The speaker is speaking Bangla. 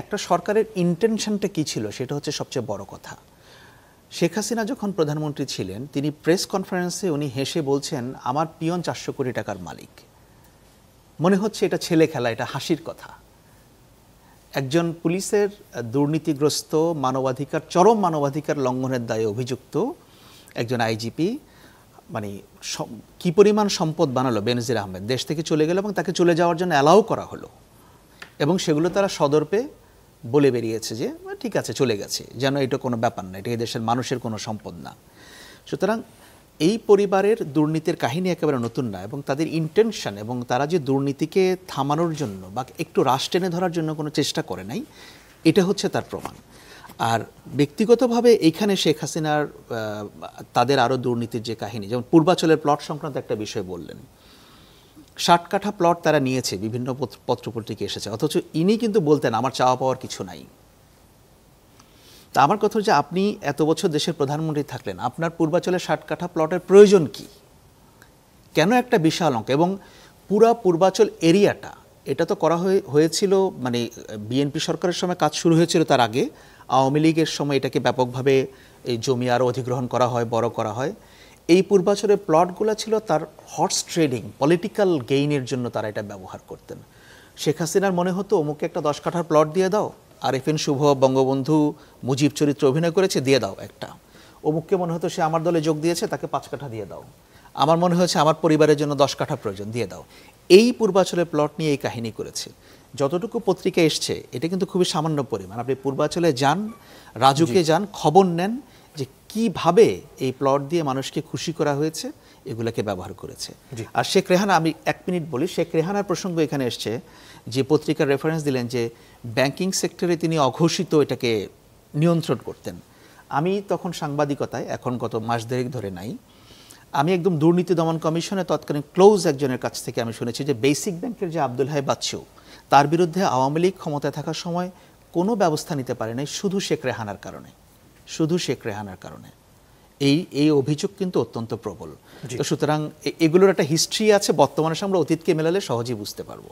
একটা সরকারের ইন্টেনশনটা কী ছিল সেটা হচ্ছে সবচেয়ে বড় কথা। শেখ হাসিনা যখন প্রধানমন্ত্রী ছিলেন তিনি প্রেস কনফারেন্সে উনি হেসে বলছেন আমার পিয়ন 400 কোটি টাকার মালিক। মনে হচ্ছে এটা ছেলে খেলা, এটা হাসির কথা। একজন পুলিশের দুর্নীতিগ্রস্ত চরম মানবাধিকার লঙ্ঘনের দায়ে অভিযুক্ত একজন আইজিপি মানে কি পরিমাণ সম্পদ বানালো বেনজির আহমেদ, দেশ থেকে চলে গেল এবং তাকে চলে যাওয়ার জন্য অ্যালাউ করা হলো এবং সেগুলো তারা সদর্পে বলে বেরিয়েছে যে ঠিক আছে চলে গেছে, যেন এটা কোনো ব্যাপার না, এটা এই দেশের মানুষের কোনো সম্পদ না। সুতরাং এই পরিবারের দুর্নীতির কাহিনী একেবারে নতুন না এবং তাদের ইন্টেনশন এবং তারা যে দুর্নীতিকে থামানোর জন্য বা একটু রাশ টেনে ধরার জন্য কোনো চেষ্টা করে নাই, এটা হচ্ছে তার প্রমাণ। আর ব্যক্তিগতভাবে এইখানে শেখ হাসিনার তাদের আরও দুর্নীতির যে কাহিনী, যেমন পূর্বাচলের প্লট সংক্রান্ত একটা বিষয় বললেন, 60 কাঠা প্লট তারা নিয়েছে, বিভিন্ন পত্রপত্রিকা এসেছে, অথচ ইনি কিন্তু বলতেন আমার চাওয়া পাওয়ার কিছু নাই। তা আমার কথা হচ্ছে আপনি এত বছর দেশের প্রধানমন্ত্রী থাকলেন, আপনার পূর্বাচলে 60 কাঠা প্লটের প্রয়োজন কি? কেন একটা বিশাল অঙ্ক? এবং পুরা পূর্বাচল এরিয়াটা এটা তো করা হয়েছিল মানে বিএনপি সরকারের সময় কাজ শুরু হয়েছিল, তার আগে আওয়ামী লীগের সময় এটাকে ব্যাপকভাবে এই জমি আরও অধিগ্রহণ করা হয়, বড় করা হয়। এই পূর্বাচলের প্লটগুলো ছিল তার হর্স ট্রেডিং, পলিটিক্যাল গেইনের জন্য তারা এটা ব্যবহার করতেন। শেখ হাসিনার মনে হতো অমুকে একটা 10 কাঠার প্লট দিয়ে দাও, আর এফএন শুভ বঙ্গবন্ধু মুজিব চরিত্র অভিনয় করেছে, দিয়ে দাও একটা। অমুককে মনে হতো সে আমার দলে যোগ দিয়েছে, তাকে 5 কাঠা দিয়ে দাও। আমার মনে হয়েছে আমার পরিবারের জন্য 10 কাঠা প্রয়োজন, দিয়ে দাও। এই পূর্বাচলের প্লট নিয়ে এই কাহিনী করেছে। যতটুকু পত্রিকা এসছে এটা কিন্তু খুবই সামান্য পরিমাণ। আপনি পূর্বাচলে যান, রাজুকে যান, খবর নেন যে কিভাবে এই প্লট দিয়ে মানুষকে খুশি করা হয়েছে, এগুলোকে ব্যবহার করেছে। আর শেখ রেহানা, আমি 1 মিনিট বলি, শেখ রেহানার প্রসঙ্গ এখানে এসছে, যে পত্রিকার রেফারেন্স দিলেন যে ব্যাংকিং সেক্টরে তিনি অঘোষিত এটাকে নিয়ন্ত্রণ করতেন। আমি তখন সাংবাদিকতায়, এখন গত মাস দেড়েক ধরে নাই, আমি একদম দুর্নীতি দমন কমিশনের তৎকালীন ক্লোজ একজনের কাছ থেকে আমি শুনেছি যে বেসিক ব্যাংকের যে আব্দুল হাই বাচ্চু, তার বিরুদ্ধে আওয়ামী লীগ ক্ষমতায় থাকার সময় কোনো ব্যবস্থা নিতে পারে নাই, শুধু শেখ রেহানার কারণে, শুধু শেখ রেহানার কারণে। এই অভিযোগ কিন্তু অত্যন্ত প্রবল। তো সুতরাং এগুলোর একটা হিস্ট্রি আছে, বর্তমানের সঙ্গে অতীতকে মেলালে সহজেই বুঝতে পারবো।